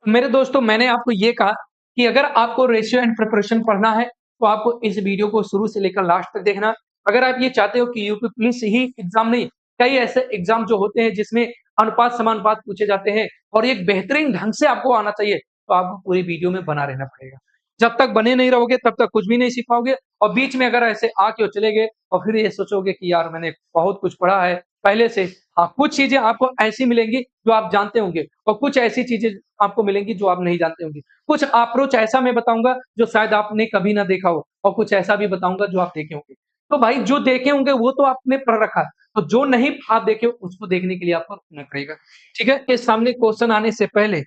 मेरे दोस्तों मैंने आपको ये कहा कि अगर आपको रेशियो एंड प्रिपरेशन पढ़ना है तो आपको इस वीडियो को शुरू से लेकर लास्ट तक देखना। अगर आप ये चाहते हो कि यूपी पुलिस ही एग्जाम नहीं, कई ऐसे एग्जाम जो होते हैं जिसमें अनुपात समानुपात पूछे जाते हैं और एक बेहतरीन ढंग से आपको आना चाहिए, तो आपको पूरी वीडियो में बना रहना पड़ेगा। जब तक बने नहीं रहोगे तब तक कुछ भी नहीं सीख पाओगे, और बीच में अगर ऐसे आके चले गए और फिर ये सोचोगे कि यार मैंने बहुत कुछ पढ़ा है पहले से। हाँ, कुछ चीजें आपको ऐसी मिलेंगी जो आप जानते होंगे और कुछ ऐसी चीजें आपको मिलेंगी जो आप नहीं जानते होंगे। कुछ अप्रोच ऐसा मैं बताऊंगा जो शायद आपने कभी ना देखा हो, और कुछ ऐसा भी बताऊंगा जो आप देखे होंगे। तो भाई जो देखे होंगे वो तो आपने पढ़ रखा है, तो जो नहीं आप देखे उसको देखने के लिए आपको रुकना पड़ेगा। ठीक है, इस सामने क्वेश्चन आने से पहले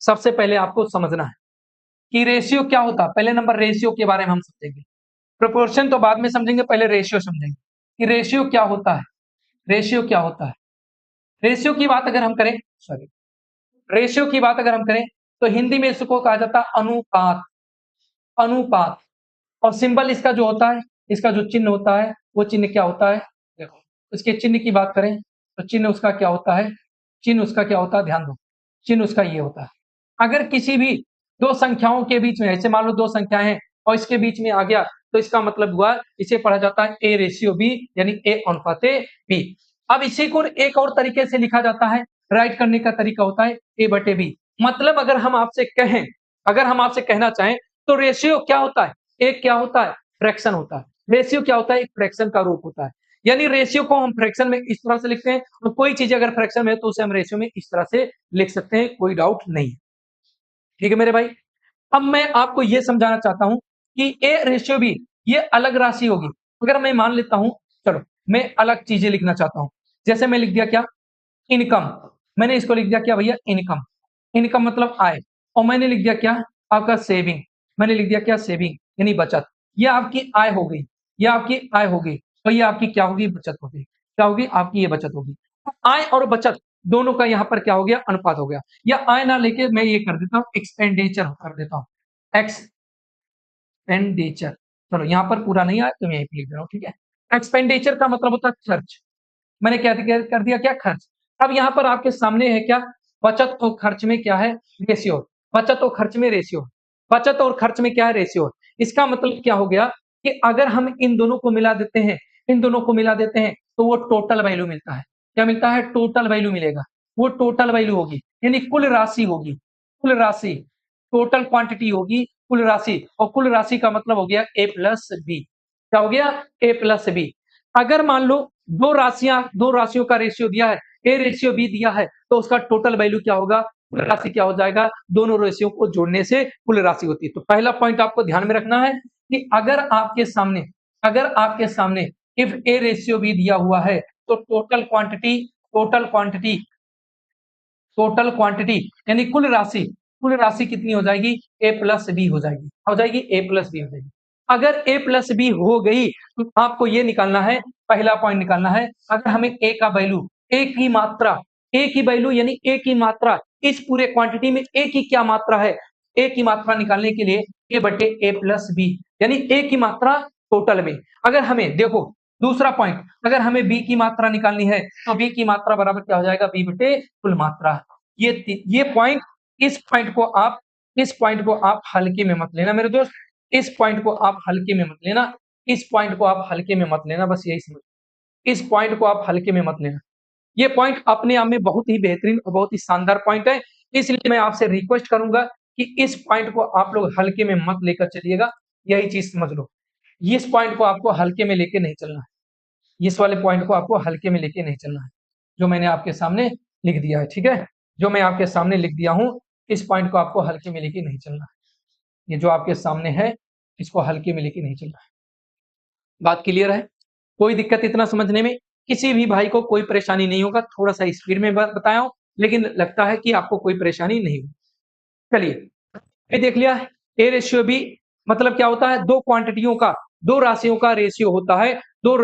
सबसे पहले आपको समझना है कि रेशियो क्या होता है। पहले नंबर रेशियो के बारे में हम समझेंगे, प्रोपोर्शन तो बाद में समझेंगे, पहले रेशियो समझेंगे कि रेशियो क्या होता है। रेशियो क्या होता है? रेशियो की बात अगर हम करें, सॉरी, रेशियो की बात अगर हम करें तो हिंदी में इसको कहा जाता है अनुपात। अनुपात। और सिंबल इसका जो होता है, इसका जो चिन्ह होता है वो चिन्ह क्या होता है? देखो, इसके चिन्ह की बात करें तो चिन्ह उसका क्या होता है? चिन्ह उसका क्या होता है? ध्यान दो, चिन्ह उसका ये होता है, अगर किसी भी दो संख्याओं के बीच में, ऐसे मान लो दो संख्याएं हैं और इसके बीच में आ गया, तो इसका मतलब हुआ इसे पढ़ा जाता है ए रेशियो बी, यानी ए अनुपाते बी। अब इसी को एक और तरीके से लिखा जाता है, राइट करने का तरीका होता है ए बटे बी। मतलब अगर हम आपसे कहें, अगर हम आपसे कहना चाहें तो रेशियो क्या होता है? एक क्या होता है? फ्रैक्शन होता है। रेशियो क्या होता है? एक फ्रैक्शन का रूप होता है। यानी रेशियो को हम फ्रैक्शन में इस तरह से लिखते हैं, और कोई चीज अगर फ्रैक्शन में है तो उसे हम रेशियो में इस तरह से लिख सकते हैं, कोई डाउट नहीं है। ठीक है मेरे भाई, अब मैं आपको यह समझाना चाहता हूं कि ए रेशियो बी ये अलग राशि होगी। अगर मैं मान लेता हूं, चलो मैं अलग चीजें लिखना चाहता हूं, जैसे मैं लिख दिया क्या? इनकम। मैंने इसको लिख दिया क्या भैया? इनकम। इनकम मतलब आय। और मैंने लिख दिया क्या? आपका सेविंग। मैंने लिख दिया क्या? सेविंग, यानी बचत। ये आपकी आय हो गई, ये आपकी आय हो गई, और ये आपकी क्या होगी? बचत होगी। क्या होगी? आपकी ये बचत होगी। आय और बचत दोनों का यहाँ पर क्या हो गया? अनुपात हो गया। या आय ना लेके मैं ये कर देता हूँ एक्सपेंडिचर कर देता हूँ, एक्सपेंडिचर। चलो यहाँ पर पूरा नहीं आया तो मैं यहीं पे लिख दे रहा हूँ, ठीक है। एक्सपेंडिचर का मतलब होता है खर्च। मैंने क्या कर दिया? क्या? खर्च। अब यहाँ पर आपके सामने है क्या? बचत और खर्च में क्या है? रेशियो। बचत और खर्च में रेशियो। बचत और खर्च में क्या है? रेशियो। इसका मतलब क्या हो गया कि अगर हम इन दोनों को मिला देते हैं, इन दोनों को मिला देते हैं तो वो टोटल वैल्यू मिलता है। क्या मिलता है? टोटल वैल्यू मिलेगा। वो टोटल वैल्यू होगी, यानी कुल राशि होगी। कुल राशि, टोटल क्वांटिटी होगी, कुल राशि। और कुल राशि का मतलब हो गया ए प्लस बी। क्या हो गया? ए प्लस बी। अगर मान लो दो राशियों का रेशियो दिया है, ए रेशियो बी दिया है, तो उसका टोटल वैल्यू क्या होगा? कुल राशि क्या हो जाएगा? दोनों रेशियो को जोड़ने से कुल राशि होती है। तो पहला पॉइंट आपको ध्यान में रखना है कि अगर आपके सामने इफ ए रेशियो बी दिया हुआ है तो टोटल क्वांटिटी टोटल क्वांटिटी यानी कुल राशि कितनी हो जाएगी? ए प्लस बी हो जाएगी। हो जाएगी ए प्लस बी हो जाएगी। अगर ए प्लस बी हो गई तो आपको ये निकालना है, पहला पॉइंट निकालना है, अगर हमें ए का वैल्यू, ए की मात्रा, ए की वैल्यू यानी ए की मात्रा, इस पूरे क्वांटिटी में ए की क्या मात्रा है, ए की मात्रा निकालने के लिए ए बटे ए प्लस बी, यानी ए की मात्रा टोटल में। अगर हमें देखो दूसरा पॉइंट, अगर हमें बी की मात्रा निकालनी है तो बी की मात्रा बराबर क्या हो जाएगा? बी बटे कुल मात्रा। ये पॉइंट, इस पॉइंट को आप हल्के में मत लेना मेरे दोस्त। इस पॉइंट को आप हल्के में मत लेना। इस पॉइंट को आप हल्के में मत लेना, बस यही समझ। इस पॉइंट को आप हल्के में मत लेना। ये पॉइंट अपने आप में बहुत ही बेहतरीन और बहुत ही शानदार पॉइंट है, इसलिए मैं आपसे रिक्वेस्ट करूंगा कि इस पॉइंट को आप लोग हल्के में मत लेकर चलिएगा। यही चीज समझ लो, इस पॉइंट को आपको हल्के में लेके नहीं चलना है। इस वाले पॉइंट को आपको हल्के में लेके नहीं चलना है, जो मैंने आपके सामने लिख दिया है। ठीक है, जो मैं आपके सामने लिख दिया हूं, इस पॉइंट को आपको हल्के में लेके नहीं चलना है। ये जो आपके सामने है इसको हल्के में लेके नहीं चलना है। बात क्लियर है? कोई दिक्कत इतना समझने में? किसी भी भाई को कोई परेशानी नहीं होगा। थोड़ा सा स्पीड में बताया हूं, लेकिन लगता है कि आपको कोई परेशानी नहीं होगी। चलिए, ये देख लिया। ए रेशियो बी मतलब क्या होता है? दो क्वांटिटियों का, दो राशियों का रेशियो होता है, दो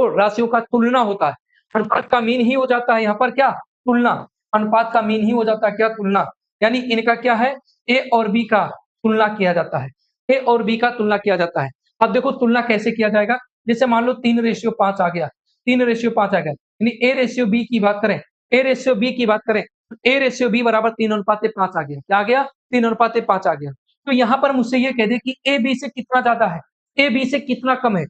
राशियों का तुलना होता है। अनुपात का मीन ही हो जाता है यहाँ पर क्या? तुलना। अनुपात का मीन ही हो जाता है क्या? तुलना। यानी इनका क्या है? ए और बी का तुलना किया जाता है। ए और बी का तुलना किया जाता है। अब देखो तुलना कैसे किया जाएगा। जैसे मान लो 3:5 आ गया, 3:5 आ गया, यानी ए रेशियो बी की बात करें, ए रेशियो बी की बात करें तो ए रेशियो बी बराबर 3:5 आ गया। क्या आ गया? 3:5 आ गया। तो यहाँ पर मुझसे ये कह दे कि ए बी से कितना ज्यादा है, ए बी से कितना कम है,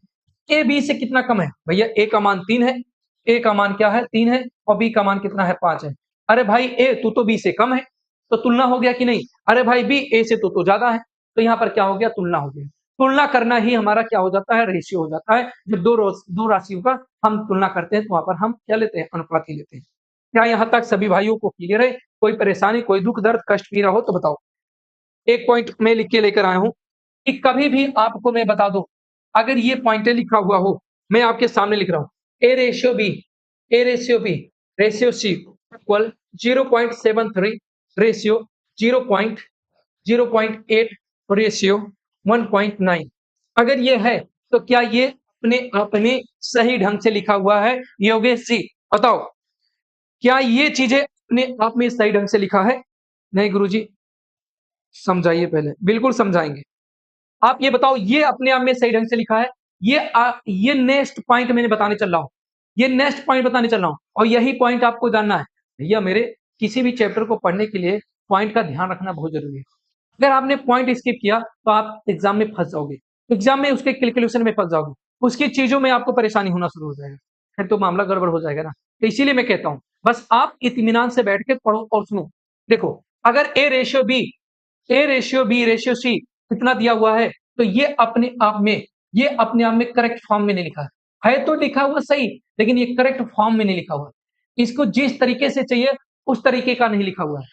ए बी से कितना कम है। भैया ए का मान 3 है, ए का मान क्या है? 3 है और बी का मान कितना है? 5 है। अरे भाई ए तू तो बी से कम है, तो तुलना हो गया कि नहीं? अरे भाई बी ए से तो ज्यादा है, तो यहाँ पर क्या हो गया? तुलना हो गया। तुलना करना ही हमारा क्या हो जाता है? रेशियो हो जाता है। जब दो राशियों का हम तुलना करते हैं तो वहां पर हम क्या लेते हैं? अनुपात ही लेते हैं। क्या यहाँ तक सभी भाइयों को क्लियर है? कोई परेशानी, कोई दुख दर्द, कष्ट पीड़ा हो तो बताओ। एक पॉइंट मैं लिख के लेकर आया हूं कि कभी भी आपको मैं बता दूं, अगर ये पॉइंट लिखा हुआ हो, मैं आपके सामने लिख रहा हूं A ratio B, A ratio B ratio C equal 0.73 ratio 0.8 ratio 1.9। अगर ये है तो क्या ये अपने आप में सही ढंग से लिखा हुआ है? योगेश जी बताओ, क्या ये चीजें अपने आप में सही ढंग से लिखा है? नहीं गुरुजी, समझाइए पहले। बिल्कुल समझाएंगे। आप ये बताओ, ये अपने आप में सही ढंग से लिखा है? ये नेक्स्ट पॉइंट मैंने बताने चल रहा हूं, ये नेक्स्ट पॉइंट बताने चल रहा हूं और यही पॉइंट आपको जानना है। भैया मेरे किसी भी चैप्टर को पढ़ने के लिए पॉइंट का ध्यान रखना बहुत जरूरी है। अगर आपने पॉइंट स्किप किया तो आप एग्जाम में फंस जाओगे, एग्जाम में उसके कैलकुलेशन में फंस जाओगे, उसकी चीजों में आपको परेशानी होना शुरू हो जाएगा, फिर तो मामला गड़बड़ हो जाएगा ना। तो इसीलिए मैं कहता हूं बस आप इत्मीनान से बैठ के पढ़ो और सुनो। देखो, अगर A ratio B ratio C कितना दिया हुआ है, तो ये अपने आप में करेक्ट फॉर्म में नहीं लिखा है तो लिखा हुआ सही, लेकिन ये करेक्ट फॉर्म में नहीं लिखा हुआ। इसको जिस तरीके से चाहिए उस तरीके का नहीं लिखा हुआ है।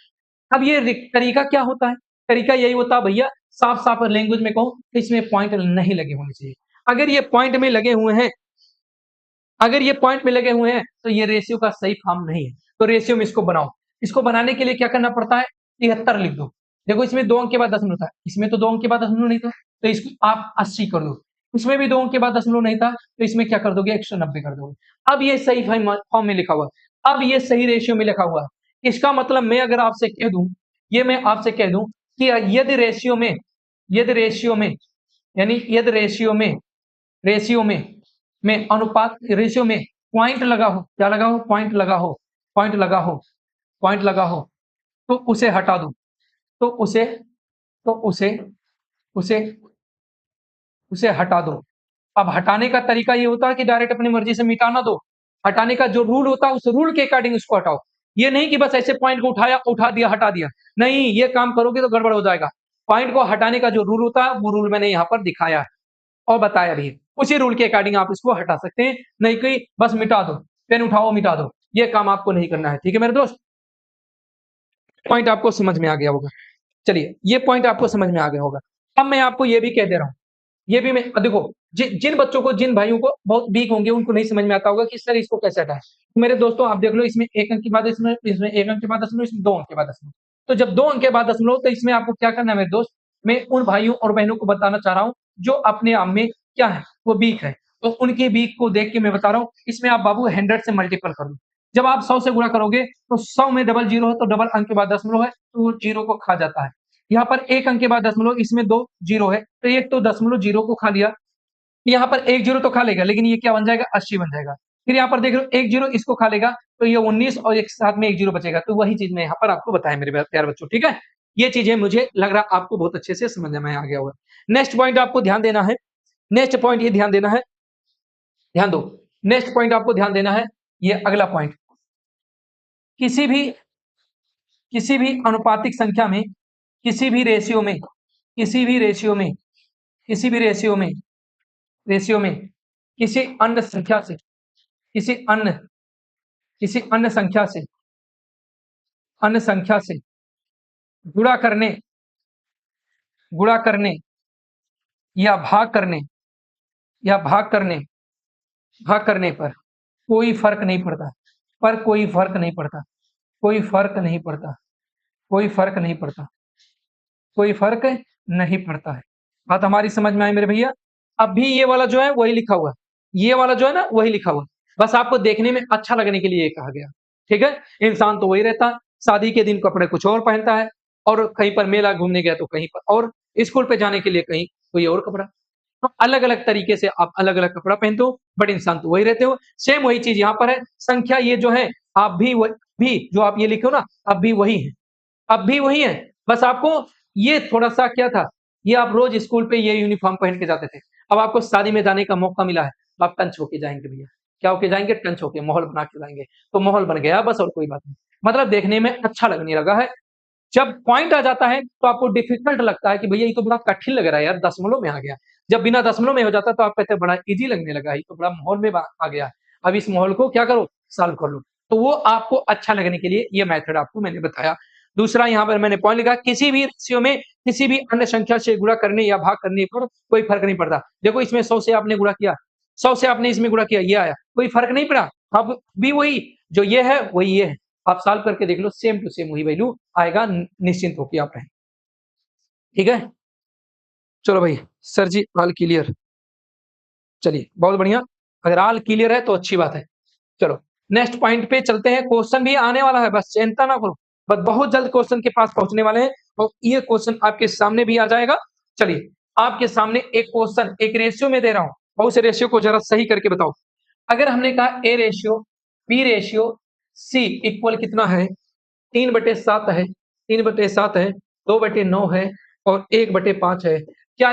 अब ये तरीका क्या होता है? तरीका यही होता है भैया, साफ साफ लैंग्वेज में कहूं तो इसमें पॉइंट नहीं लगे होने चाहिए। अगर ये पॉइंट में लगे हुए हैं, अगर ये पॉइंट में लगे हुए हैं तो ये रेशियो का सही फॉर्म नहीं है। तो रेशियो में इसको बनाओ। इसको बनाने के लिए क्या करना पड़ता है? 73 लिख दो। देखो इसमें 2 अंक के बाद दशमलव था, इसमें तो 2 अंक के बाद दशमलव नहीं था, तो इसको आप 80 कर दो। इसमें भी 2 अंक के बाद दशमलव नहीं था, तो इसमें क्या कर दोगे? 190 कर दोगे। अब ये सही फॉर्म में लिखा हुआ है, अब ये सही रेशियो में लिखा हुआ है। इसका मतलब मैं अगर आपसे कह दूं, ये मैं आपसे कह दूं कि यदि रेशियो में यानी यदि रेशियो में अनुपात रेशियो में पॉइंट लगा हो, क्या लगा हो? पॉइंट लगा हो, पॉइंट लगा हो, पॉइंट लगा हो, तो उसे हटा दो। तो उसे तो उसे उसे हटा दो। अब हटाने का तरीका ये होता है कि डायरेक्ट अपनी मर्जी से मिटाना दो। हटाने का जो रूल होता है उस रूल के अकॉर्डिंग उसको हटाओ। ये नहीं कि बस ऐसे पॉइंट को उठाया, उठा दिया, हटा दिया। नहीं, ये काम करोगे तो गड़बड़ हो जाएगा। पॉइंट को हटाने का जो रूल होता है वो रूल मैंने यहाँ पर दिखाया है और बताया भी है। उसी रूल के अकॉर्डिंग आप इसको हटा सकते हैं, नहीं कि बस मिटा दो, पेन उठाओ मिटा दो। ये काम आपको नहीं करना है। ठीक है मेरे दोस्त, पॉइंट आपको समझ में आ गया होगा। चलिए, ये पॉइंट आपको समझ में आ गया होगा। अब मैं आपको ये भी कह दे रहा हूँ, ये भी मैं देखो, जिन बच्चों को, जिन भाइयों को बहुत वीक होंगे उनको नहीं समझ में आता होगा कि सर इसको कैसे हटाएं। तो मेरे दोस्तों आप देख लो, इसमें 1 अंक के बाद इसमें 1 अंक के बाद दशमलव, इसमें 2 अंक के बाद दशमलव। तो जब 2 अंक के बाद दशमलव, तो इसमें आपको क्या करना है मेरे दोस्त? मैं उन भाइयों और बहनों को बताना चाह रहा हूँ जो अपने आप में क्या है, वो वीक है। तो उनके वीक को देख के मैं बता रहा हूँ, इसमें आप बाबू 100 से मल्टीपल कर दो। जब आप 100 से गुणा करोगे तो 100 में डबल जीरो है, तो डबल अंक के बाद दशमलव है, तो वो जीरो को खा जाता है। यहाँ पर 1 अंक के बाद दशमलव, इसमें 2 जीरो है, तो एक तो दशमलव जीरो को खा लिया। यहाँ पर 1 जीरो तो खा लेगा, लेकिन ये क्या बन जाएगा? 80 बन जाएगा। फिर यहाँ पर देख लो 1 जीरो इसको खा लेगा, तो ये 19 और एक साथ में 1 जीरो बचेगा। तो वही चीज मैं यहाँ पर आपको बताया मेरे प्यारे बच्चों। ठीक है, ये चीजें मुझे लग रहा आपको बहुत अच्छे से समझ में आ गया होगा। नेक्स्ट पॉइंट आपको ध्यान देना है, नेक्स्ट पॉइंट ये ध्यान देना है, ध्यान दो। नेक्स्ट पॉइंट आपको ध्यान देना है, ये अगला पॉइंट। किसी भी किसी भी अनुपातिक संख्या में, किसी भी रेशियो में, किसी भी रेशियो में, किसी भी रेशियो में किसी अन्य संख्या से, किसी अन्य किसी अन्य संख्या से गुणा करने गुणा करने या भाग करने या भाग करने पर कोई फर्क नहीं पड़ता, पर कोई फर्क नहीं पड़ता, कोई फर्क नहीं पड़ता, कोई फर्क नहीं पड़ता, कोई फर्क नहीं पड़ता है। बात हमारी समझ में आई मेरे भैया? अब भी ये वाला जो है वही लिखा हुआ है, ये वाला जो है ना वही लिखा हुआ है, बस आपको देखने में अच्छा लगने के लिए ये कहा गया। ठीक है, इंसान तो वही रहता है, शादी के दिन कपड़े कुछ और पहनता है, और कहीं पर मेला घूमने गया तो कहीं पर, और स्कूल पे जाने के लिए कहीं कोई और कपड़ा। तो अलग अलग तरीके से आप अलग अलग कपड़ा पहनते हो, बट इंसान तो वही रहते हो। सेम वही चीज यहाँ पर है। संख्या ये जो है आप भी जो आप ये लिखे हो ना, अब भी वही है, अब भी वही है। बस आपको ये थोड़ा-सा क्या था, ये आप रोज़ स्कूल पे ये यूनिफ़ॉर्म पहन के जाते थे। अब आपको शादी में जाने का मौका मिला है, तो आप टंच होके जाएँगे भैया। क्या होके जाएँगे? टंच होके, माहौल बना के जाएँगे। तो माहौल बन गया बस, और कोई बात नहीं। मतलब देखने में अच्छा लगने लगा है। जब पॉइंट आ जाता है, तो आपको डिफ़िकल्ट लगता है कि भैया ये तो बड़ा कठिन लग रहा है यार, दशमलव में आ गया। जब बिना दशमलव में हो जाता है, तो आप कहते हैं बड़ा ईज़ी लगने लगा है, ये तो बड़ा माहौल में बा आ गया है। अब इस माहौल को क्या करो? सॉल्व कर लो। तो वो आपको अच्छा लगने के लिए ये मेथड आपको मैंने बताया। दूसरा यहाँ पर मैंने पॉइंट लिखा, किसी भी रेशियो में किसी भी अन्य संख्या से गुणा करने या भाग करने पर कोई फ़र्क नहीं पड़ता। देखो इसमें 100 से आपने गुणा किया, 100 से आपने इसमें गुणा किया, ये आया, कोई फ़र्क नहीं पड़ा। अब भी वही, जो ये है, वही ये है। आप सॉल्व करके देख लो, सेम टू सेम वही वैल्यू आएगा, निश्चिंत होके आप रहें। ठीक है? चलो भाई, सर जी ऑल क्लियर। चलिए, बहुत बढ़िया। अगर ऑल क्लियर है तो अच्छी बात है। चलो, नेक्स्ट पॉइंट पे चलते हैं। क्वेश्चन भी आने वाला है, बस चिंता ना करो। बस बहुत जल्द क्वेश्चन के पास पहुँचने वाले हैं, और ये क्वेश्चन आपके सामने भी आ जाएगा। चलिए, आपके सामने एक क्वेश्चन एक रेशियो में दे रहा हूँ, और उस रेशियो को ज़रा सही करके बताओ। अगर हमने कहा A ratio, B ratio, C equal कितना है? 3/7 है, 3/7 है, 2/9 है, और 1/5 है। क्या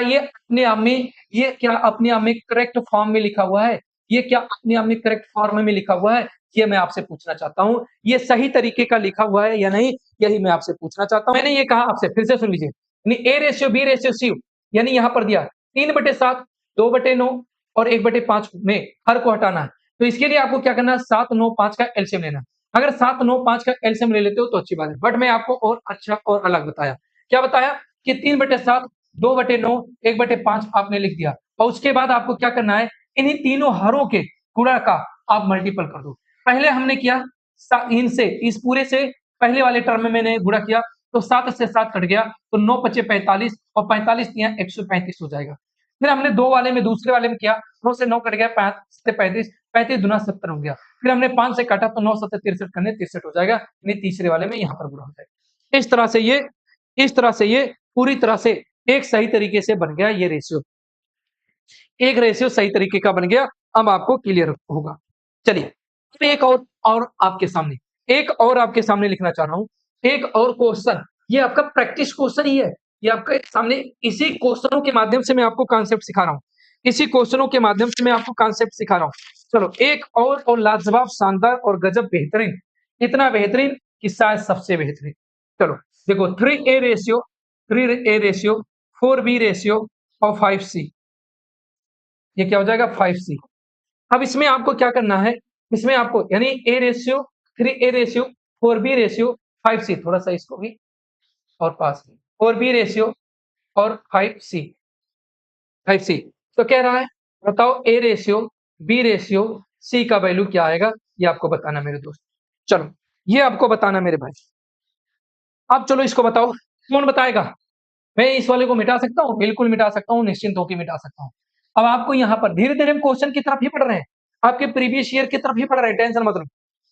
अपने आप में करेक्ट फॉर्म में लिखा हुआ है? ये क्या अपने आप में करेक्ट फॉर्म में लिखा हुआ है? ये मैं आपसे पूछना चाहता हूँ। ये सही तरीके का लिखा हुआ है या नहीं? यही मैं आपसे पूछना चाहता हूँ। मैंने ये कहा आपसे, फिर से सुन लीजिए। यानी A ratio B ratio C, यानी यहाँ पर दिया 3/7, 2/9 और 1/5 में हर को हटाना है। तो इसके लिए आपको क्या करना है? 7, 9, 5 का एलसीएम लेना है। अगर 7, 9, 5 का एलसीएम ले लेते हो तो अच्छी बात है। बट मैं आपको और अच्छा और अलग बताया। क्या बताया? कि 3/7, 2/9, 1/5 आपने लिख दिया, और उसके बाद आपको क्या करना है? इन्हीं तीनों हरों के गुणा का आप मल्टीपल कर दो। पहले हमने किया इनसे, इस पूरे से पहले वाले टर्म में मैंने गुणा किया, तो 7 से 7 कट गया, तो 9 पचे 45, और 45 तियां 135 हो जाएगा। फिर हमने दो वाले में, दूसरे वाले में किया, 9 से 9 कट गया, 5 से 35, 35 दूना 70 हो गया। फिर हमने 5 से काटा, तो 9 7 63 करने 63 हो जाएगा, यानी तीसरे वाले में यहाँ पर गुणा हो जाएगा। इस तरह से ये पूरी तरह से एक सही तरीके से बन गया ये रेशियो। एक रेशियो सही तरीके का बन गया, अब आपको क्लियर होगा। चलिए, अब एक और आपके सामने लिखना चाह रहा हूँ, एक और क्वेश्चन, ये आपका प्रैक्टिस क्वेश्चन ही है। ये आपके सामने, इसी क्वेश्चनों के माध्यम से मैं आपको कांसेप्ट सिखा रहा हूँ। इसी क्वेश्चनों के माध्यम से मैं आपको कांसेप्ट सिखा रहा हूँ। चलो, एक और लाजवाब, शानदार और गजब बेहतरीन, इतना बेहतरीन कि शायद सबसे बेहतरीन। चलो, देखो 3A ratio, 3A ratio, 4B ratio और 5C, ये क्या हो जाएगा? 5C। अब इसमें आपको क्या करना है? इसमें आपको, यानी A ratio, 3A ratio, 4B ratio, 5C, थोड़ा-सा इसको भी और पास में, 4B रेशियो और 5C। तो कह रहा है, बताओ ए रेशियो, बी रेशियो, सी का वैल्यू क्या आएगा? ये आपको बताना मेरे दोस्त। चलो, ये आपको बताना मेरे भाई। अब चलो इसको बताओ, कौन बताएगा? मैं इस वाले को मिटा सकता हूँ? बिल्कुल मिटा सकता हूँ, निश्चिंत होके मिटा सकता हूँ। अब आपको यहाँ पर धीरे-धीरे हम क्वेश्चन की तरफ ही बढ़ रहे हैं, आपके प्रीवियस ईयर की तरफ ही बढ़ रहे हैं, टेंशन मत लो।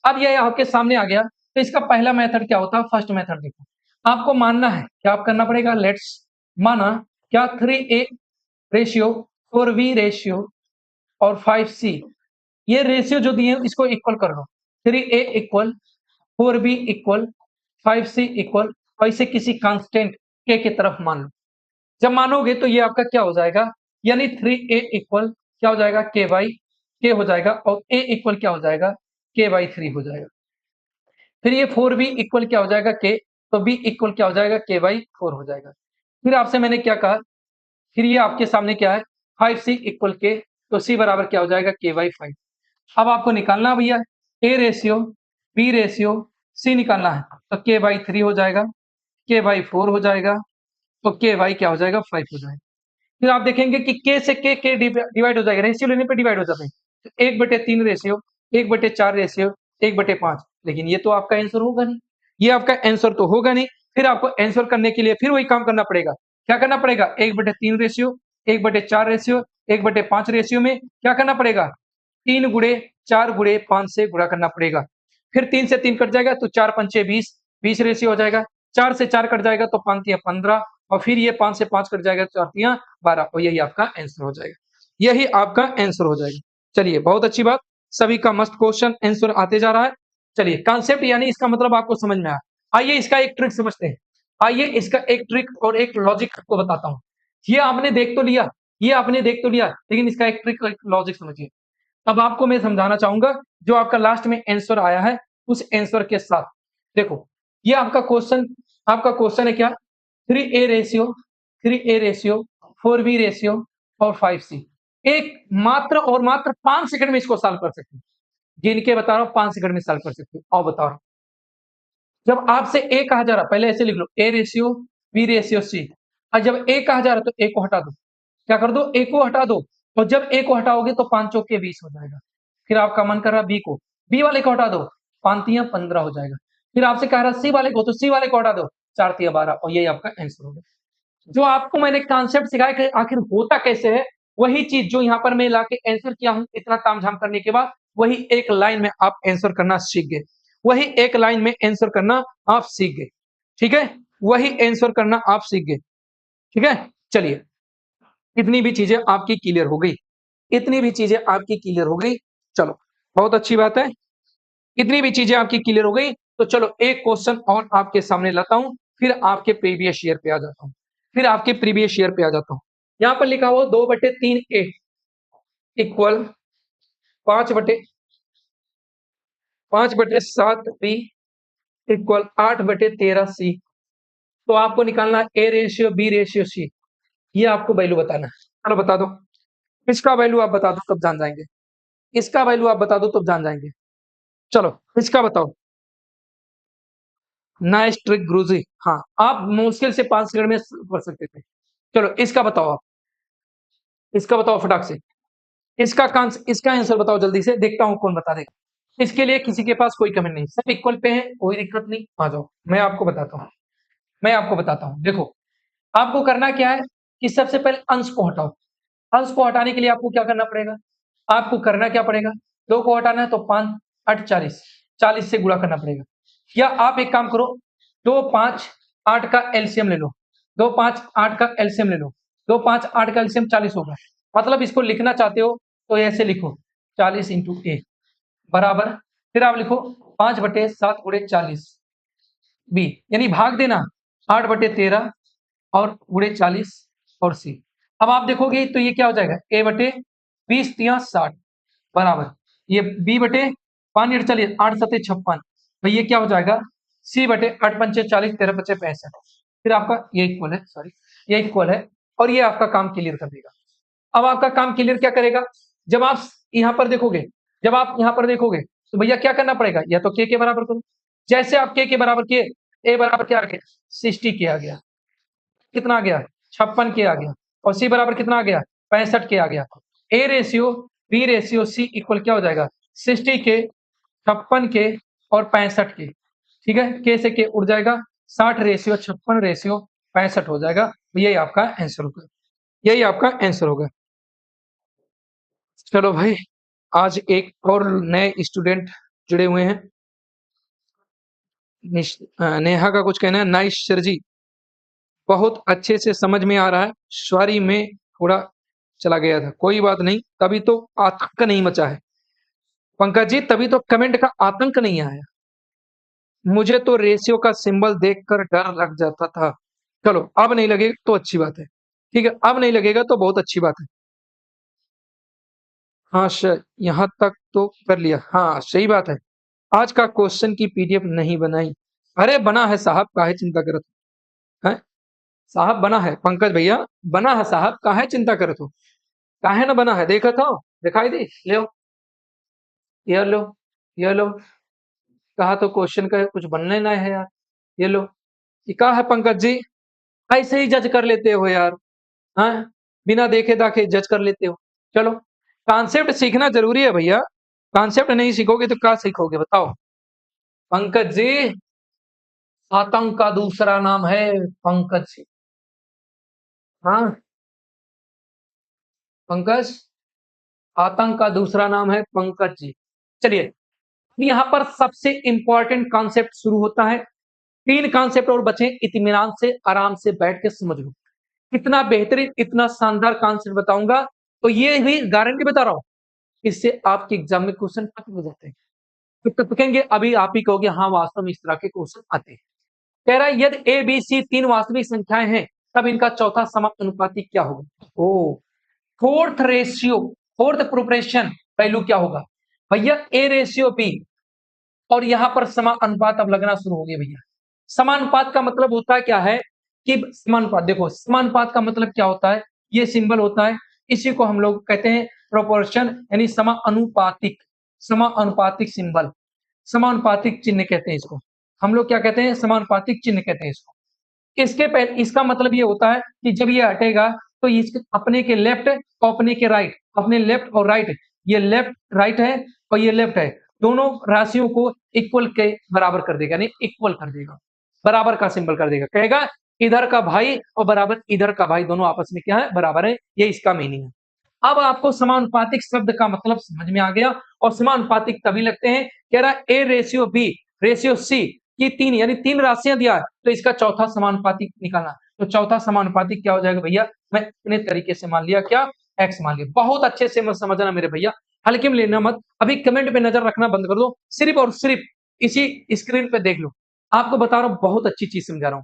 अब ये आपके सामने आ गया, तो इसका पहला मेथड क्या होता है? फर्स्ट मेथड देखो, आपको मानना है, क्या आप करना पड़ेगा? लेट्स माना, क्या 3A रेशियो, 4B रेशियो और 5C, ये रेशियो जो दिए हैं इसको इक्वल कर लो। 3A equal, 4B equal, 5C equal, और इसे किसी कांस्टेंट K की तरफ मान लो। जब मानोगे तो ये आपका क्या हो जाएगा? यानी 3A इक्वल क्या हो जाएगा? K हो जाएगा, और A इक्वल क्या हो जाएगा? K/3 हो जाएगा। फिर ये 4B इक्वल क्या हो जाएगा? K, तो B इक्वल क्या हो जाएगा? K/4 हो जाएगा। फिर आपसे मैंने क्या कहा? फिर ये आपके सामने क्या है? 5C इक्वल K, तो C बराबर क्या हो जाएगा? K/5। अब आपको निकालना भैया A ratio, B ratio, C निकालना है, तो K/3 हो जाएगा, K/4 हो जाएगा, तो K क्या हो जाएगा? 5 हो जाएगा। फिर आप देखेंगे कि K से K डिवाइड हो जाएगा, रेशियो लेने पे डिवाइड हो जाता है। तो 1/3 रेशियो, 1/4 रेशियो, 1/5, लेकिन ये तो आपका आंसर होगा नहीं, ये आपका आंसर तो होगा नहीं। फिर आपको आंसर करने के लिए फिर वही काम करना पड़ेगा। क्या करना पड़ेगा? 1/3 रेशियो, 1/4 रेशियो, 1/5 रेशियो में क्या करना पड़ेगा? 3 गुणे 4 गुणे 5 से गुणा करना पड़ेगा। फिर 3 से 3 कट जाएगा, तो 4 पंचे 20, 20 रेशियो हो जाएगा। 4 से 4 कट जाएगा, तो 5 तिया 15, और फिर ये 5 से 5 कट जाएगा, 4 तिया 12, और यही आपका आंसर हो जाएगा। यही आपका आंसर हो जाएगा। चलिए, बहुत अच्छी बात, सभी का मस्त क्वेश्चन आंसर आते जा रहा है। चलिए कॉन्सेप्ट यानी इसका मतलब आपको समझ में आया। आइए इसका एक ट्रिक समझते हैं। आइए इसका एक ट्रिक और एक लॉजिक आपको बताता हूँ। ये आपने देख तो लिया, ये आपने देख तो लिया, लेकिन इसका एक ट्रिक और एक लॉजिक समझिए। अब आपको मैं समझाना चाहूंगा, जो आपका लास्ट में आंसर आया है उस आंसर के साथ। देखो ये आपका क्वेश्चन है क्या, 3a ratio, 3a ratio, 4b ratio और 5c। एक मात्र और मात्र 5 सेकंड में इसको सॉल्व कर सकते हैं। जिनके बता रहा हूं 5 सेकंड में सॉल्व कर सकते हो। आओ बता रहा हूं। जब आपसे ए कहा जा रहा, पहले ऐसे लिख लो, ए रेशियो, बी रेशियो, सी। और जब ए कहा जा रहा तो ए को हटा दो। क्या कर दो, ए को हटा दो। और जब ए को हटाओगे तो 5 चौके 20 हो जाएगा। फिर आपका मन कर रहा बी को, बी वाले को हटा दो, 5 तियां 15 हो जाएगा। फिर आपसे कह रहा सी वाले को, तो सी वाले को हटा दो, 4 तियां 12, और यही आपका आंसर होगा। जो आपको मैंने कॉन्सेप्ट सिखाया कि आखिर होता कैसे है, वही चीज जो यहाँ पर मैं लाके आंसर किया हूं, इतना तामझाम करने के बाद वही एक लाइन में आप आंसर करना सीख गए। वही एक लाइन में आंसर करना आप सीख गए। ठीक है, वही आंसर करना आप सीख गए। ठीक है, चलिए इतनी भी चीजें आपकी क्लियर हो गई, इतनी भी चीजें आपकी क्लियर हो गई। चलो बहुत अच्छी बात है, इतनी भी चीजें आपकी क्लियर हो गई। तो चलो एक क्वेश्चन और आपके सामने लाता हूं, फिर आपके प्रीवियस ईयर पे आ जाता हूं, फिर आपके प्रीवियस ईयर पे आ जाता हूं। यहां पर लिखा हुआ 2/3 ए इक्वल 5/7 बी इक्वल 8/13 सी। तो आपको निकालना ए रेशियो, बी रेशियो, सी। ये आपको वैल्यू बताना है। चलो बता दो, इसका वैल्यू आप बता दो तब जान जाएंगे, इसका वैल्यू आप बता दो तब जान जाएंगे। चलो इसका बताओ। नाइस ट्रिक गुरुजी। हाँ आप मुश्किल से 5 सेकंड में पढ़ सकते थे। चलो इसका बताओ आप, इसका बताओ फटाक से। इसका आंसर बताओ जल्दी से, देखता हूं कौन बता देगा। इसके लिए किसी के पास कोई कमेंट नहीं, सब इक्वल पे है, कोई दिक्कत नहीं। आ जाओ मैं आपको बताता हूँ, मैं आपको बताता हूँ। देखो आपको करना क्या है कि सबसे पहले अंश को हटाओ। अंश को हटाने के लिए आपको क्या करना पड़ेगा, आपको करना क्या पड़ेगा, 2 को हटाना है तो 5 8 40, 40 से गुणा करना पड़ेगा। या आप एक काम करो, 2 5 8 का एलसीएम ले लो, 2 5 8 का एलसीएम ले लो, 2 5 8 का एलसीएम 40 होगा। मतलब इसको लिखना चाहते हो तो ऐसे लिखो, 40 इंटू ए बराबर, फिर आप लिखो 5/7 गुणे 40 बी, यानी भाग देना 8/13 और गुणे 40 और सी। अब आप देखोगे तो ये क्या हो जाएगा, a/20 × 60 बराबर ये b/5 चलिए 8 7 56, तो ये क्या हो जाएगा c/8 पंचे 40 13 पचे 65। फिर आपका ये इक्वल है, सॉरी ये इक्वल है, और ये आपका काम क्लियर कर देगा। अब आपका काम क्लियर क्या करेगा, जब आप यहाँ पर देखोगे, जब आप यहाँ पर देखोगे तो भैया क्या करना पड़ेगा, या तो के बराबर करो। जैसे आप के बराबर किए, ए बराबर क्या आ गया 60 के आ गया, कितना आ गया 56 के आ गया, और सी बराबर कितना आ गया 65 के आ गया। A ratio B ratio C equal क्या हो जाएगा 60 के, 56 के और 65 के। ठीक है, के से के उड़ जाएगा, 60 रेशियो 56 रेशियो 65 हो जाएगा। यही आपका आंसर होगा, यही आपका आंसर होगा। चलो भाई आज एक और नए स्टूडेंट जुड़े हुए हैं। नेहा का कुछ कहना है, नाइस सर जी, बहुत अच्छे से समझ में आ रहा है। सॉरी मैं थोड़ा चला गया था, कोई बात नहीं, तभी तो आतंक नहीं मचा है। पंकज जी तभी तो कमेंट का आतंक नहीं आया, मुझे तो रेशियो का सिंबल देखकर डर लग जाता था। चलो अब नहीं लगेगा तो अच्छी बात है, ठीक है, अब नहीं लगेगा तो बहुत अच्छी बात है। हाँ सर यहाँ तक तो कर लिया, हाँ सही बात है। आज का क्वेश्चन की पीडीएफ नहीं बनाई, अरे बना है साहब, काहे चिंता करत हो हैं? साहब बना है पंकज भैया, बना है साहब, काहे चिंता करत हो, काहे ना बना है, देखा था दिखाई दी, ले ये लो, ये लो, कहा तो क्वेश्चन का कुछ बनने ना है यार, ये लो। ये कहा है पंकज जी, ऐसे ही जज कर लेते हो यार, हाँ बिना देखे दाखे जज कर लेते हो। चलो कॉन्सेप्ट सीखना जरूरी है भैया, कॉन्सेप्ट नहीं सीखोगे तो क्या सीखोगे बताओ। पंकज जी आतंक का दूसरा नाम है पंकज जी, हाँ पंकज, आतंक का दूसरा नाम है पंकज जी। चलिए यहाँ पर सबसे इंपॉर्टेंट कॉन्सेप्ट शुरू होता है। 3 कॉन्सेप्ट और बचे, इत्मीनान से आराम से बैठ के समझ लो। इतना बेहतरीन इतना शानदार कॉन्सेप्ट बताऊंगा, तो ये भी गारंटी बता रहा हूं, इससे आपके एग्जाम में क्वेश्चन खत्म हो जाते हैं। तो टपकेंगे, अभी आप ही कहोगे हाँ वास्तव में इस तरह के क्वेश्चन आते हैं। कह रहा है यदि ए बी सी तीन वास्तविक संख्याएं हैं तब इनका चौथा समानुपाती क्या होगा। Oh fourth ratio, fourth proportion value क्या होगा भैया, ए रेशियो बी, और यहां पर समानुपात अब लगना शुरू हो गया भैया। समानुपात का मतलब होता है क्या है कि समानुपात, देखो समानुपात का मतलब क्या होता है, ये सिंबल होता है, इसी को हम लोग कहते हैं प्रोपोर्शन, यानी समानुपातिक, समानुपातिक सिंबल, समानुपातिक चिन्ह कहते हैं इसको। हम लोग क्या कहते हैं, समानुपातिक चिन्ह कहते हैं इसको। इसके पहले इसका मतलब ये होता है कि जब ये हटेगा तो इसके अपने के लेफ्ट और अपने के राइट, अपने लेफ्ट और राइट, ये लेफ्ट राइट है और ये लेफ्ट है, दोनों राशियों को इक्वल के बराबर कर देगा, यानी इक्वल कर देगा, बराबर का सिंबल कर देगा, कहेगा इधर का भाई और बराबर इधर का भाई, दोनों आपस में क्या है, बराबर है, ये इसका मीनिंग है। अब आपको समानुपातिक शब्द का मतलब समझ में आ गया, और समानुपातिक तभी लगते हैं, कह रहा A ratio B ratio C, ये तीन यानी तीन राशियां दिया है, तो इसका चौथा समानुपातिक निकालना। तो चौथा समानुपातिक क्या हो जाएगा भैया, मैं अपने तरीके से मान लिया क्या, एक्स मान लिया। बहुत अच्छे से मत समझना मेरे भैया, हल्के में लेना मत, अभी कमेंट पे नजर रखना बंद कर दो, सिर्फ और सिर्फ इसी स्क्रीन पे देख लो, आपको बता रहा हूं बहुत अच्छी चीज समझा रहा हूं।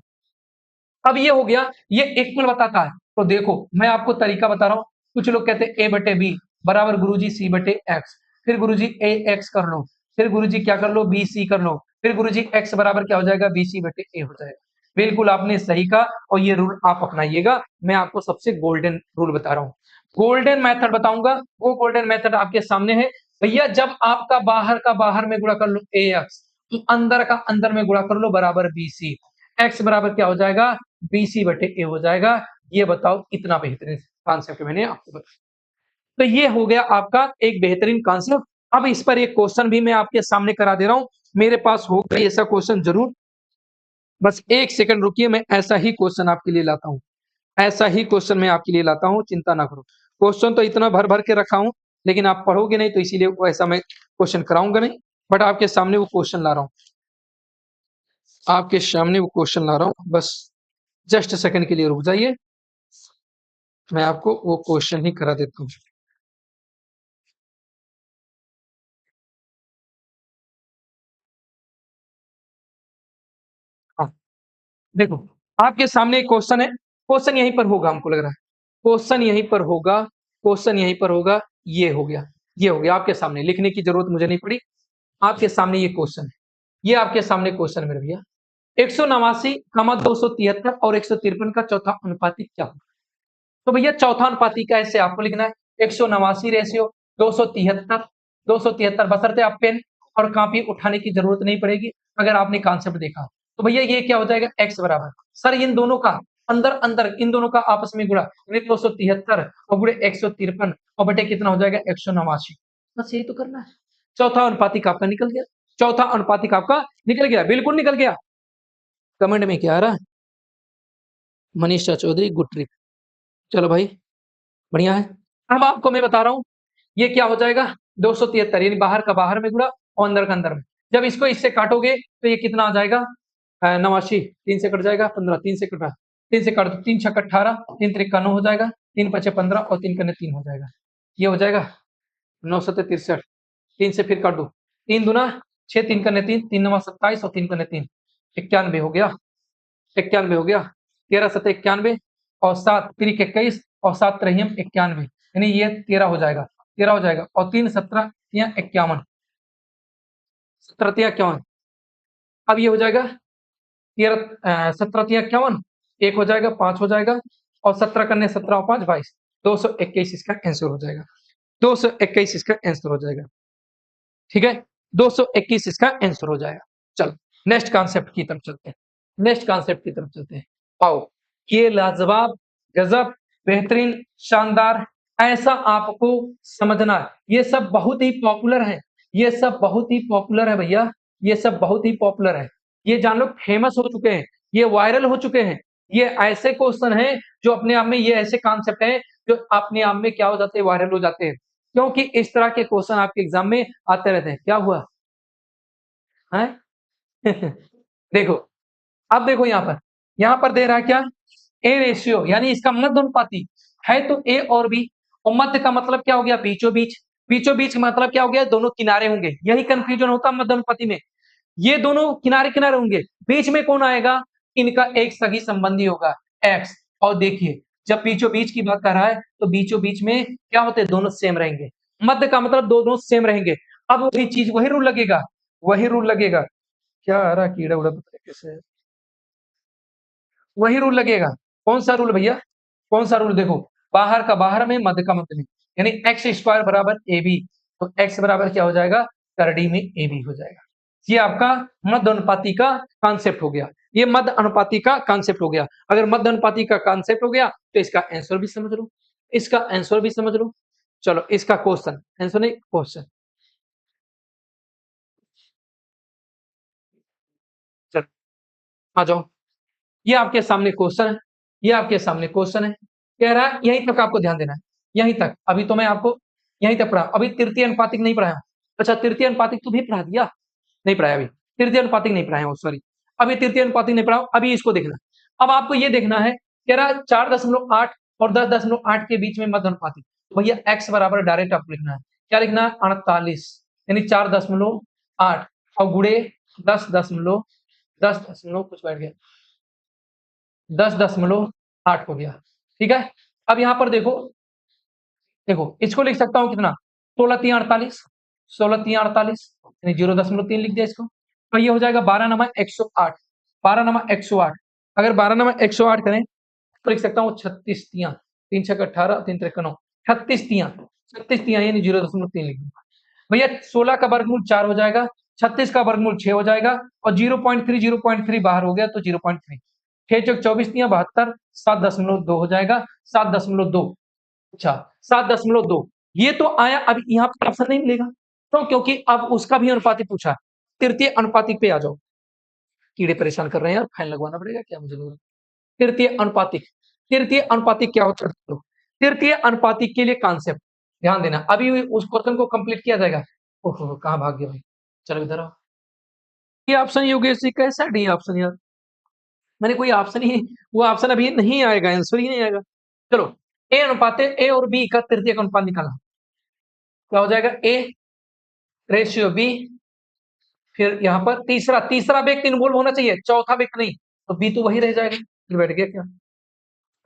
अब ये हो गया, ये इक्वल बताता है, तो देखो मैं आपको तरीका बता रहा हूं। कुछ लोग कहते हैं ए बटे बी बराबर गुरुजी सी बटे एक्स, फिर गुरुजी ए एक्स कर लो, फिर गुरुजी क्या कर लो, बी सी कर लो, फिर गुरुजी एक्स बराबर क्या हो जाएगा, बी सी बटे ए हो जाएगा। बिल्कुल आपने सही कहा, और ये रूल आप अपनाइएगा। मैं आपको सबसे गोल्डन रूल बता रहा हूँ, गोल्डन मेथड बताऊंगा, वो गोल्डन मेथड आपके सामने है भैया। जब आपका बाहर का बाहर में गुणा कर लो ए एक्स, तो अंदर का अंदर में गुणा कर लो बराबर बी सी, एक्स बराबर क्या हो जाएगा, बीसी बटे ए हो जाएगा। ये बताओ, इतना बेहतरीन कॉन्सेप्ट मैंने आपको बताया। तो ये हो गया आपका एक बेहतरीन कॉन्सेप्ट। अब इस पर एक क्वेश्चन भी मैं आपके सामने करा दे रहा हूं, मेरे पास होगा ऐसा क्वेश्चन जरूर, बस एक सेकंड रुकिए, मैं ऐसा ही क्वेश्चन आपके लिए लाता हूं, ऐसा ही क्वेश्चन मैं आपके लिए लाता हूं, चिंता ना करो। क्वेश्चन तो इतना भर भर के रखा हूं, लेकिन आप पढ़ोगे नहीं, तो इसीलिए ऐसा मैं क्वेश्चन कराऊंगा नहीं, बट आपके सामने वो क्वेश्चन ला रहा हूं, आपके सामने वो क्वेश्चन ला रहा हूं, बस जस्ट सेकंड के लिए रुक जाइए, मैं आपको वो क्वेश्चन ही करा देता हूँ। हाँ, देखो आपके सामने एक क्वेश्चन है, क्वेश्चन यहीं पर होगा, हमको लग रहा है क्वेश्चन यहीं पर होगा, क्वेश्चन यहीं पर होगा, ये हो गया, ये हो गया आपके सामने, लिखने की जरूरत मुझे नहीं पड़ी, आपके सामने ये क्वेश्चन है, ये आपके सामने क्वेश्चन मेरे भैया। 189, 273 और 153 का चौथा अनुपातिक क्या होगा। तो भैया चौथा अनुपातिक कैसे आपको लिखना है, 189 रेशियो 273, 273 बशर्ते आप पेन और कॉपी उठाने की जरूरत नहीं पड़ेगी अगर आपने कॉन्सेप्ट देखा। तो भैया ये क्या हो जाएगा, एक्स बराबर, सर इन दोनों का अंदर अंदर इन दोनों का आपस में गुणा, यानी 273 और गुणे 153 और बटे कितना हो जाएगा 189, बस यही तो करना है। चौथा अनुपातिक आपका निकल गया, चौथा अनुपातिक आपका निकल गया, बिल्कुल निकल गया। कमेंट में क्या आ रहा है, मनीषा चौधरी गुड ट्रिप, चलो भाई बढ़िया है। अब आपको मैं बता रहा हूँ ये क्या हो जाएगा, 273 यानी बाहर का बाहर में गुणा और अंदर का अंदर में। जब इसको इससे काटोगे तो ये कितना आ जाएगा, 89, 3 से कट जाएगा 15, 3 से कटा, 3 से काट दो, 3 छक्का 18, 3 त्रिका 9 हो जाएगा, 3 पचे 15 और 3 कन्ने 3 हो जाएगा, ये हो जाएगा 963। 3 से फिर काट दो, 3 दूना 6, 3 कन्ने 3, 3 नवा 27 और 3 कन्ने 3, 91 हो गया, 91 हो गया, 13 सत्ते 91 और 7 त्रिक 21 और 7 त्रयम 91, यानी ये 13 हो जाएगा, 13 हो जाएगा, और 3 17 या 51, 17 51, अब ये हो जाएगा 17 51, 1 हो जाएगा, 5 हो जाएगा, और 17 करने 17 और 5 22, 221 इसका आंसर हो जाएगा, 221 इसका आंसर हो जाएगा, ठीक है, 221 इसका आंसर हो जाएगा। चलो नेक्स्ट कॉन्सेप्ट की तरफ चलते हैं, नेक्स्ट कॉन्सेप्ट की तरफ चलते हैं। आओ, ये लाजवाब, गजब, बेहतरीन, शानदार, ऐसा आपको समझना है, ये सब बहुत ही पॉपुलर है, ये सब बहुत ही पॉपुलर है भैया, ये सब बहुत ही पॉपुलर है, ये जान लो फेमस हो चुके हैं, ये वायरल हो चुके हैं, ये ऐसे क्वेश्चन हैं जो अपने आप में, ये ऐसे कॉन्सेप्ट हैं जो अपने आप में क्या हो जाते हैं, वायरल हो जाते हैं, क्योंकि इस तरह के क्वेश्चन आपके एग्जाम में आते रहते हैं। क्या हुआ है देखो, अब देखो यहाँ पर दे रहा है क्या, ए रेशियो, यानी इसका मध्य अनुपाती है, तो ए और बी, और मध्य का मतलब क्या हो गया, बीचों बीच, बीचों बीच का मतलब क्या हो गया, दोनों किनारे होंगे, यही कंफ्यूजन होता है मध्य अनुपाती में। ये दोनों किनारे-किनारे होंगे, बीच में कौन आएगा? इनका एक सगी संबंधी होगा x। और देखिए जब बीचों-बीच की बात कर रहा है, तो बीचों-बीच में क्या होते हैं? दोनों सेम रहेंगे। मध्य का मतलब दोनों सेम रहेंगे। अब वही चीज़ वही रूल लगेगा, वही रूल लगेगा। क्या आ रहा कीड़ा-उड़ा पता नहीं कैसे? वही रूल लगेगा। कौन-सा रूल भैया? कौन-सा रूल देखो, बाहर का बाहर में, मध्य का मध्य में, यानी x स्क्वायर बराबर AB। तो x बराबर क्या हो जाएगा? कर D में AB हो जाएगा। ये आपका मध्य अनुपाती का कॉन्सेप्ट हो गया। ये मध्य अनुपाती का कॉन्सेप्ट हो गया। अगर मध्य अनुपाती का कॉन्सेप्ट हो गया, तो इसका आंसर भी समझ लो, इसका आंसर भी समझ लो। चलो इसका क्वेश्चन, आंसर नहीं क्वेश्चन। चलो आ जाओ। ये आपके सामने क्वेश्चन है, ये आपके सामने क्वेश्चन है। कह रहा है यहीं तक आपको ध्यान देना है, यहीं तक। अभी तो मैं आपको यहीं तक पढ़ा, अभी तृतीय अनुपातिक नहीं पढ़ाया। अच्छा तृतीय अनुपातिक तो भी पढ़ा दिया? नहीं पढ़ाया अभी, तृतीय अनुपातिक नहीं पढ़ाया, सॉरी। अभी तृतीय अनुपातिक नहीं पढ़ाया, अभी इसको देखना। अब आपको ये देखना है, कह रहा है 4.8 और 10.8 के बीच में मध्य अनुपातिक। तो भैया x बराबर डायरेक्ट आपको लिखना है। क्या लिखना है? 48, यानी 4.8 और गुणे 10 दशमलव कुछ बैठ गया, 10.8 हो गया। ठीक है, अब यहाँ पर देखो, देखो इसको लिख सकता हूँ कितना? 16×3 = 48, 16×3 = 48, यानी 0.3 लिख दिया इसको। तो ये हो जाएगा 12×108, 12×108। अगर 12×108 करें तो लिख सकता हूँ 36 तियां, 3 छक 18, 3 त्रिक 9, 36 तियां, 36 तियां यानी 0.3 लिख दूंगा। भैया 16 का वर्गमूल 4 हो जाएगा, 36 का वर्गमूल 6 हो जाएगा, और 0.3 बाहर हो गया तो 0.3। 6 चौक 24 तियां 72, 7.2 हो जाएगा, 7.2। अच्छा 7.2 ये तो आया। अब यहाँ पर ऑप्शन नहीं मिलेगा, तो क्योंकि अब उसका भी अनुपातिक पूछा। तृतीय अनुपातिक पे आ जाओ। कीड़े परेशान कर रहे हैं यार, फैन लगवाना पड़ेगा क्या मुझे लग रहा है। तृतीय अनुपातिक, तृतीय अनुपातिक क्या होता है? तृतीय अनुपातिक के लिए कॉन्सेप्ट ध्यान देना। अभी उस क्वेश्चन को कंप्लीट किया जाएगा। ओहो कहाँ भाग गया भाई, चलो इधर आओ। ये ऑप्शन योगेश जी कैसा डी ऑप्शन यार, मैंने कोई ऑप्शन ही, वो ऑप्शन अभी नहीं आएगा, आंसर ही नहीं आएगा। चलो ए अनुपात ए और बी का तृतीय अनुपात निकालना। क्या हो जाएगा? ए रेशियो बी, फिर यहाँ पर तीसरा तीसरा व्यक्ति इन्वॉल्व होना चाहिए, चौथा व्यक्ति नहीं, तो बी तो वही रह जाएगा। फिर बैठ गया क्या?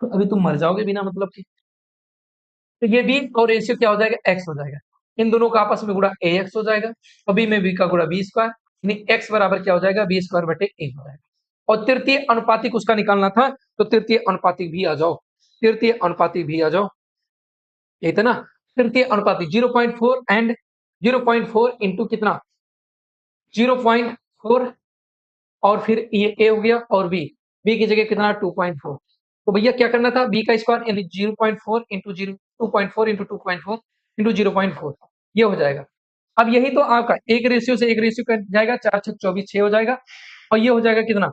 तो अभी तुम मर जाओगे बिना मतलब के। तो ये बी और रेशियो क्या हो जाएगा? एक्स हो जाएगा। इन दोनों का आपस में गुणा ए एक्स हो जाएगा, और बी में बी का गुणा बी स्क्वायर, यानी एक्स बराबर क्या हो जाएगा? बी स्क्वायर बटे ए हो जाएगा। और तृतीय अनुपातिक उसका निकालना था, तो तृतीय अनुपातिक भी आ जाओ, तृतीय अनुपातिक भी आ जाओ। यही था ना, तृतीय अनुपातिक 0.4 एंड 0.4 इंटू कितना? 0.4, और फिर ये ए हो गया, और बी, बी की जगह कितना? 2.4। तो भैया क्या करना था? बी का स्क्वायर यानी 0.4 इंटू 2.4 इंटू 2.4 इंटू 0.4, ये हो जाएगा। अब यही तो आपका एक रेशियो से एक रेशियो कट जाएगा, 4 छक 24, 6 हो जाएगा, और ये हो जाएगा कितना?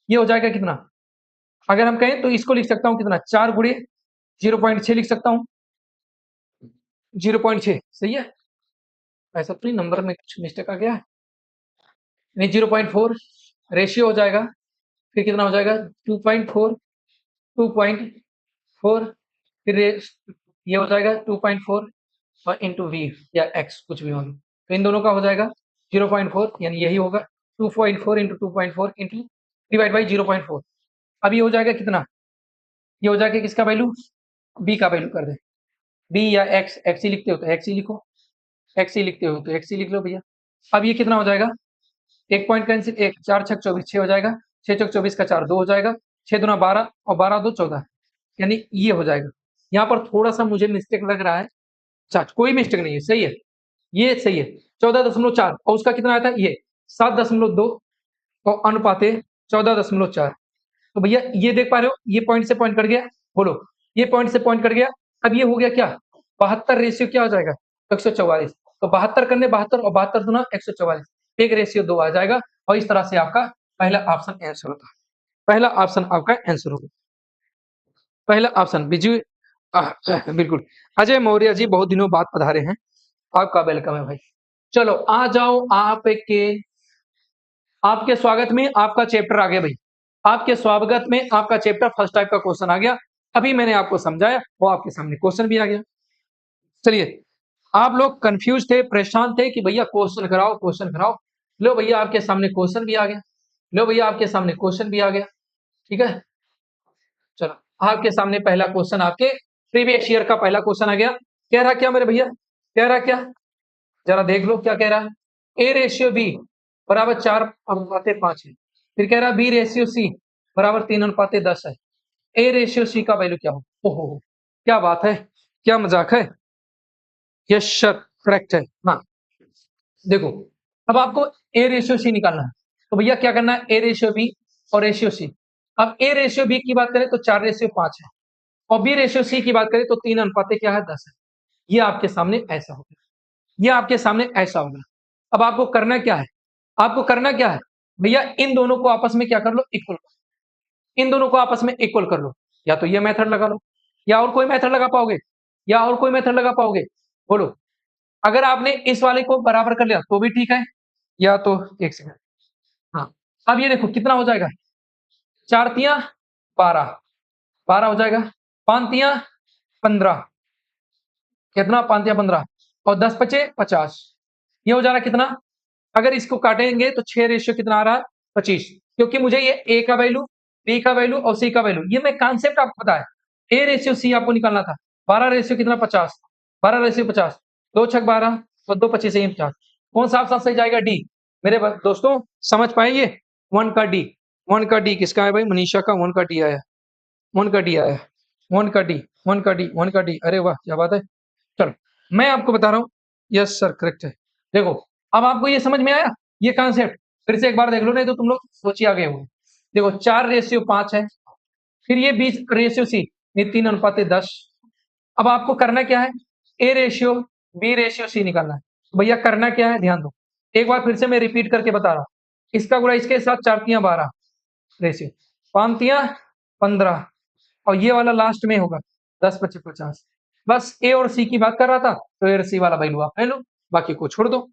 ये हो जाएगा कितना? अगर हम कहें तो इसको लिख सकता हूँ कितना? 4 गुणे 0.6 लिख सकता हूँ, 0.6 सही है। ऐसा तो नहीं नंबर में कुछ मिस्टेक आ गया है? नहीं 0.4 रेशियो हो जाएगा, फिर कितना हो जाएगा? 2.4, 2.4, फिर ये हो जाएगा 2.4 और इंटू वी या एक्स कुछ भी होगा, तो इन दोनों का हो जाएगा 0.4, यानी यही होगा 2.4 इंटू 2.4 इंटू डिवाइड बाई 0.4। अब ये हो जाएगा कितना? ये हो जाएगा किसका वैल्यू? बी का वैल्यू कर दे, बी या एक्स, एक्स ही लिखते हो तो एक्स ही लिखो, एक्स ही लिखते हो तो एक्स ही लिख लो भैया। अब ये कितना हो जाएगा? एक पॉइंट कैंसिल, एक 4 छक 24, 6 हो जाएगा, 6 छक 24 का 4 2 हो जाएगा, 6 दूना 12 और 12 2 14, यानी ये हो जाएगा। यहाँ पर थोड़ा सा मुझे मिस्टेक लग रहा है, अच्छा कोई मिस्टेक नहीं है, सही है, ये सही है। 14.4 और उसका कितना आया था? ये 7.2 और अनुपाते 14.4। तो भैया ये देख पा रहे हो, ये पॉइंट से पॉइंट कट गया, बोलो ये पॉइंट से पॉइंट कट गया। अब ये हो गया क्या? 72 रेशियो क्या हो जाएगा? 144। तो 72 करने 72 और 72 दूना 144, एक रेशियो 2 आ जाएगा, और इस तरह से आपका पहला ऑप्शन आंसर होता है। पहला ऑप्शन आपका आंसर होगा, पहला ऑप्शन बिजू बिल्कुल। अजय मौर्य जी बहुत दिनों बाद पधारे हैं, आपका वेलकम है भाई। चलो आ जाओ, आपके स्वागत में आपका चैप्टर आ गया भाई, आपके स्वागत में आपका चैप्टर फर्स्ट टाइप का क्वेश्चन आ गया। अभी मैंने आपको समझाया, वो आपके सामने क्वेश्चन भी आ गया। चलिए आप लोग कंफ्यूज थे, परेशान थे कि भैया क्वेश्चन कराओ, क्वेश्चन कराओ। लो भैया आपके सामने क्वेश्चन भी आ गया। लो भैया आपके सामने क्वेश्चन भी आ गया। ठीक है? चलो, आपके सामने पहला क्वेश्चन आपके प्रीवियस ईयर का पहला क्वेश्चन आ गया। कह रहा क्या मेरे भैया? कह रहा क्या? जरा देख लो क्या कह रहा है। ए रेशियो बी बराबर 4:5 है। फिर कह रहा बी रेशियो सी बराबर 3:10 है। ए रेशियो सी का वैल्यू क्या हो? ओहो! क्या बात है! क्या मज़ाक है! यस सर, करेक्ट है। हाँ, देखो, अब आपको ए रेशियो सी निकालना है। तो भैया क्या करना है? ए रेशियो बी और रेशियो सी। अब ए रेशियो बी की बात करें तो 4:5 है और बी रेशियो सी की बात करें तो 3 क्या है? 10 है। ये आपके सामने ऐसा होगा। ये आपके सामने ऐसा होगा। अब आपको करना क्या है? आपको करना क्या है? भैया इन दोनों को आपस में क्या कर लो? इक्वल। इन दोनों को आपस में इक्वल कर लो। या तो ये मेथड लगा लो, या और कोई मेथड लगा पाओगे? या और कोई मेथड लगा पाओगे? बोलो। अगर आपने इस वाले को बराबर कर लिया तो भी ठीक है, या तो 1 सेकंड। हाँ, अब ये देखो कितना हो जाएगा? 4 तियाँ 12, 12 हो जाएगा। 5 तियाँ 15, कितना? 5 तियाँ 15 और 10 पचे 50। ये हो जा रहा है कितना? अगर इसको काटेंगे तो 6 रेशियो कितना आ रहा है? 25, क्योंकि मुझे ये ए का वैल्यू, बी का वैल्यू और सी का वैल्यू, ये मैं कॉन्सेप्ट आपको पता है। ए रेशियो सी आपको निकालना था। 12 रेशियो कितना? 50, 12 रेशियो 50, 2 छक 12 और 2 25 ये 50। कौन सा ऑप्शन सही जाएगा? डी। मेरे दोस्तों समझ पाए ये? 1 का डी, 1 का डी किसका है भाई? मनीषा का 1 का डी आया, 1 का डी आया, 1 का डी, 1 का डी, 1 का डी। अरे वाह! क्या बात है। चलो, मैं आपको बता रहा हूँ। यस सर, करेक्ट है। देखो, अब आपको ये समझ में आया? ये कॉन्सेप्ट फिर से एक बार देख लो, नहीं तो तुम लोग सोच ही आ गए होंगे। देखो 4:5 है, फिर ये 20:C, ये 3:10। अब आपको करना क्या है? A ratio B ratio C निकालना है। तो भैया करना क्या है? ध्यान दो, एक बार फिर से मैं रिपीट करके बता रहा हूँ। इसका गुणा इसके साथ 4 तियाँ 12 रेशियो, 5 तियाँ 15 और ये वाला लास्ट में होगा 10 25 50। बस ए और सी की बात कर रहा था, तो ए और सी वाला वैल्यू आप ले लो, बाकी को छोड़ दो।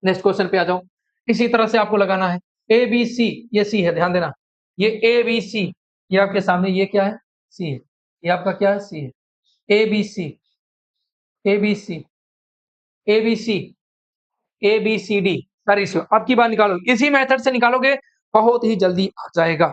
नेक्स्ट क्वेश्चन पे आ जाओ। इसी तरह से आपको लगाना है। ए बी सी, ये सी है, ध्यान देना। ये ए बी सी, ये आपके सामने ये क्या है? सी है। ये आपका क्या है? सी है। A B C, A B C, A B C, A B C D का रेशियो। अब की बात निकालो, इसी मेथड से निकालोगे, बहुत ही जल्दी आ जाएगा।